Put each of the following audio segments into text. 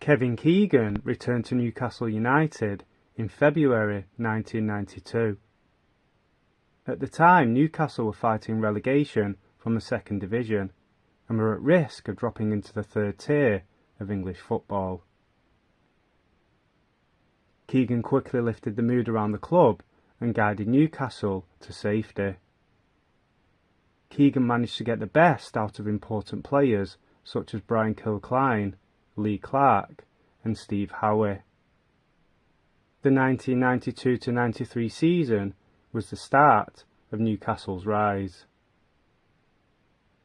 Kevin Keegan returned to Newcastle United in February 1992. At the time, Newcastle were fighting relegation from the second division and were at risk of dropping into the third tier of English football. Keegan quickly lifted the mood around the club and guided Newcastle to safety. Keegan managed to get the best out of important players such as Brian Kilcline, Lee Clark and Steve Howe. The 1992-93 season was the start of Newcastle's rise.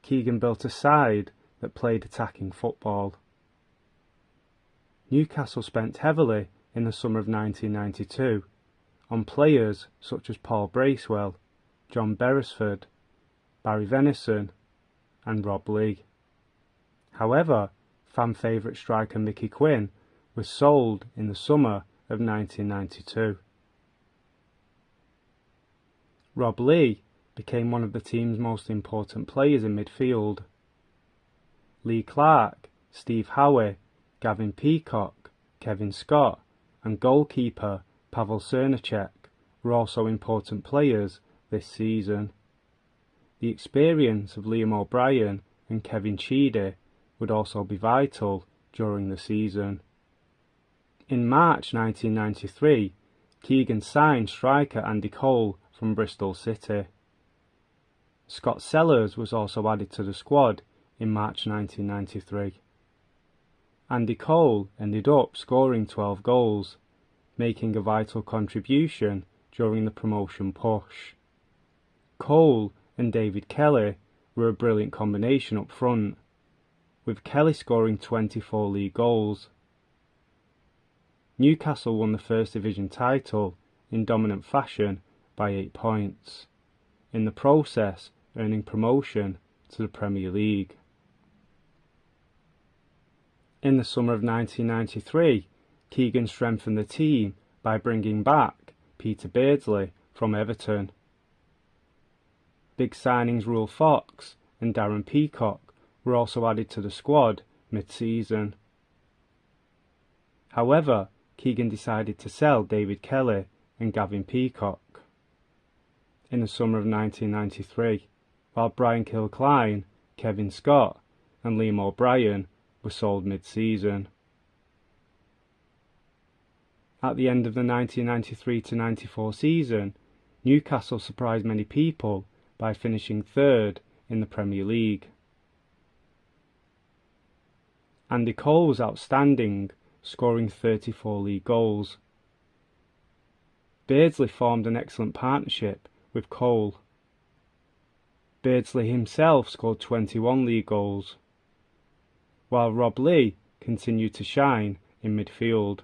Keegan built a side that played attacking football. Newcastle spent heavily in the summer of 1992 on players such as Paul Bracewell, John Beresford, Barry Venison and Rob Lee. However, fan favourite striker Mickey Quinn was sold in the summer of 1992. Rob Lee became one of the team's most important players in midfield. Lee Clark, Steve Howe, Gavin Peacock, Kevin Scott and goalkeeper Pavel Cernacek were also important players this season. The experience of Liam O'Brien and Kevin Sheedy would also be vital during the season. In March 1993, Keegan signed striker Andy Cole from Bristol City. Scott Sellers was also added to the squad in March 1993. Andy Cole ended up scoring 12 goals, making a vital contribution during the promotion push. Cole and David Kelly were a brilliant combination up front, with Kelly scoring 24 league goals. Newcastle won the First Division title in dominant fashion by 8 points, in the process earning promotion to the Premier League. In the summer of 1993, Keegan strengthened the team by bringing back Peter Beardsley from Everton. Big signings Ruel Fox and Darren Peacock were also added to the squad mid-season. However, Keegan decided to sell David Kelly and Gavin Peacock in the summer of 1993, while Brian Kilcline, Kevin Scott and Liam O'Brien were sold mid-season. At the end of the 1993-94 season, Newcastle surprised many people by finishing third in the Premier League. Andy Cole was outstanding, scoring 34 league goals. Beardsley formed an excellent partnership with Cole. Beardsley himself scored 21 league goals, while Rob Lee continued to shine in midfield.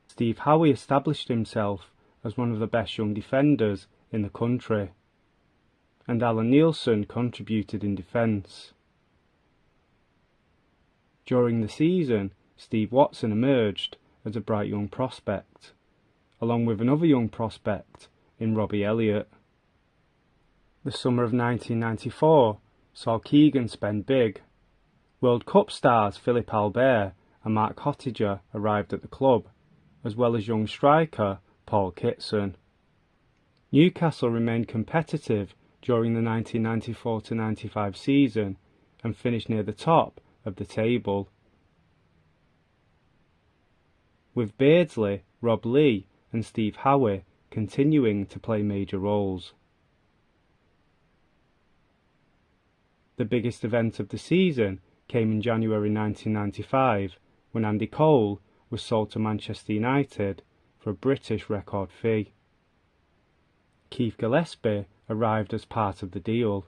Steve Howe established himself as one of the best young defenders in the country, and Alan Nielsen contributed in defence. During the season, Steve Watson emerged as a bright young prospect, along with another young prospect in Robbie Elliott. The summer of 1994 saw Keegan spend big. World Cup stars Philip Albert and Mark Hottiger arrived at the club, as well as young striker Paul Kitson. Newcastle remained competitive during the 1994-95 season and finished near the top of the table, with Beardsley, Rob Lee and Steve Howe continuing to play major roles. The biggest event of the season came in January 1995 when Andy Cole was sold to Manchester United for a British record fee. Keith Gillespie arrived as part of the deal.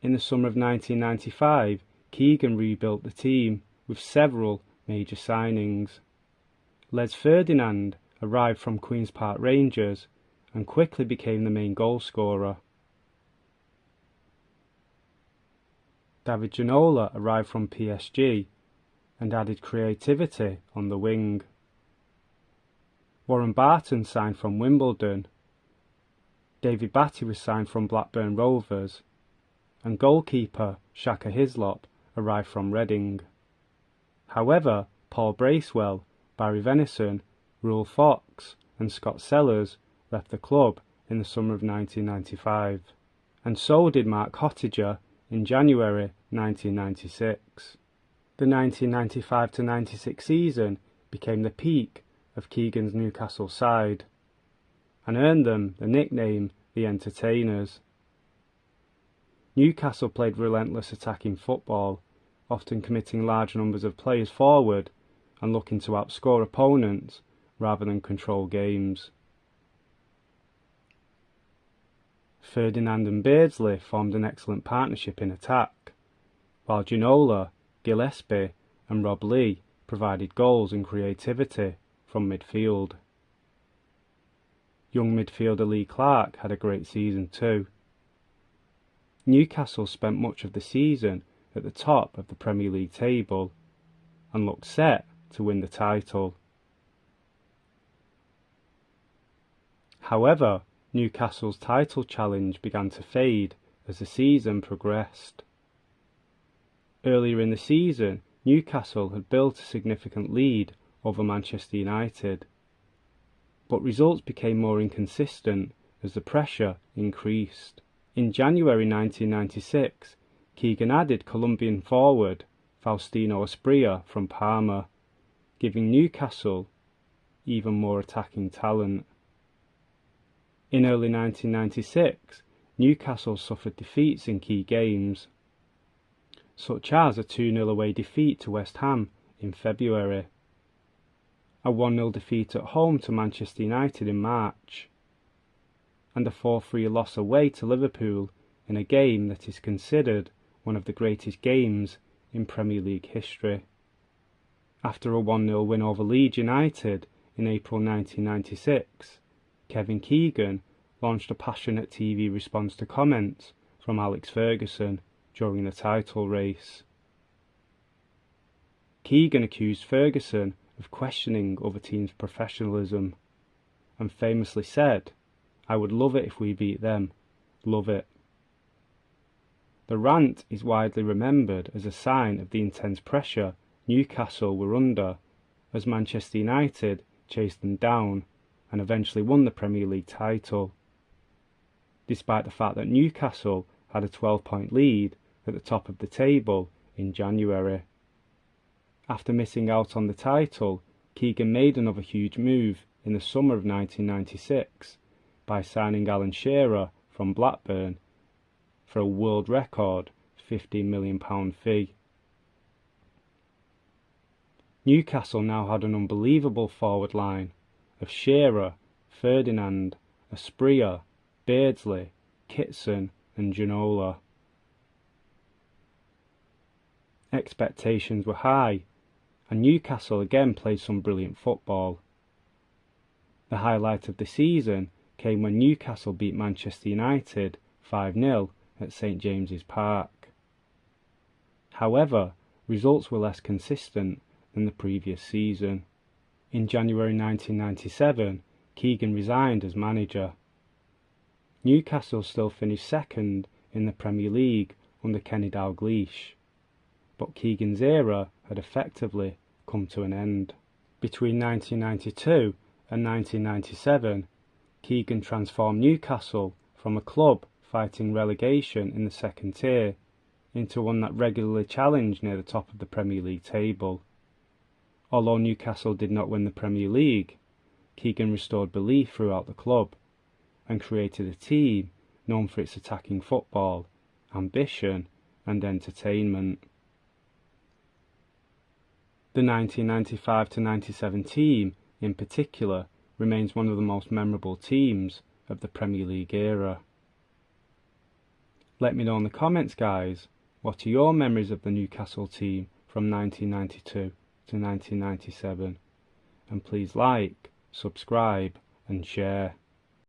In the summer of 1995, Keegan rebuilt the team with several major signings. Les Ferdinand arrived from Queen's Park Rangers and quickly became the main goal scorer. David Ginola arrived from PSG and added creativity on the wing. Warren Barton signed from Wimbledon. David Batty was signed from Blackburn Rovers, and goalkeeper Shaka Hislop arrived from Reading. However, Paul Bracewell, Barry Venison, Ruel Fox and Scott Sellers left the club in the summer of 1995, and so did Mark Cottager in January 1996. The 1995-96 season became the peak of Keegan's Newcastle side, and earned them the nickname the Entertainers. Newcastle played relentless attacking football, often committing large numbers of players forward and looking to outscore opponents rather than control games. Ferdinand and Beardsley formed an excellent partnership in attack, while Ginola, Gillespie and Rob Lee provided goals and creativity from midfield. Young midfielder Lee Clark had a great season too. Newcastle spent much of the season at the top of the Premier League table and looked set to win the title. However, Newcastle's title challenge began to fade as the season progressed. Earlier in the season, Newcastle had built a significant lead over Manchester United, but results became more inconsistent as the pressure increased. In January 1996, Keegan added Colombian forward Faustino Asprilla from Parma, giving Newcastle even more attacking talent. In early 1996, Newcastle suffered defeats in key games, such as a 2-0 away defeat to West Ham in February, a 1-0 defeat at home to Manchester United in March, and a 4-3 loss away to Liverpool in a game that is considered one of the greatest games in Premier League history. After a 1-0 win over Leeds United in April 1996, Kevin Keegan launched a passionate TV response to comments from Alex Ferguson during the title race. Keegan accused Ferguson of questioning other teams' professionalism, and famously said, "I would love it if we beat them, love it." The rant is widely remembered as a sign of the intense pressure Newcastle were under as Manchester United chased them down and eventually won the Premier League title, despite the fact that Newcastle had a 12-point lead at the top of the table in January. After missing out on the title, Keegan made another huge move in the summer of 1996 by signing Alan Shearer from Blackburn for a world record £15 million fee. Newcastle now had an unbelievable forward line of Shearer, Ferdinand, Asprilla, Beardsley, Kitson and Ginola. Expectations were high, and Newcastle again played some brilliant football. The highlight of the season came when Newcastle beat Manchester United 5-0 at St James's Park. However, results were less consistent than the previous season. In January 1997, Keegan resigned as manager. Newcastle still finished second in the Premier League under Kenny Dalglish, but Keegan's era had effectively come to an end. Between 1992 and 1997, Keegan transformed Newcastle from a club fighting relegation in the second tier into one that regularly challenged near the top of the Premier League table. Although Newcastle did not win the Premier League, Keegan restored belief throughout the club and created a team known for its attacking football, ambition and entertainment. The 1995-97 team, in particular, remains one of the most memorable teams of the Premier League era. Let me know in the comments, guys, what are your memories of the Newcastle team from 1992 to 1997, and please like, subscribe and share.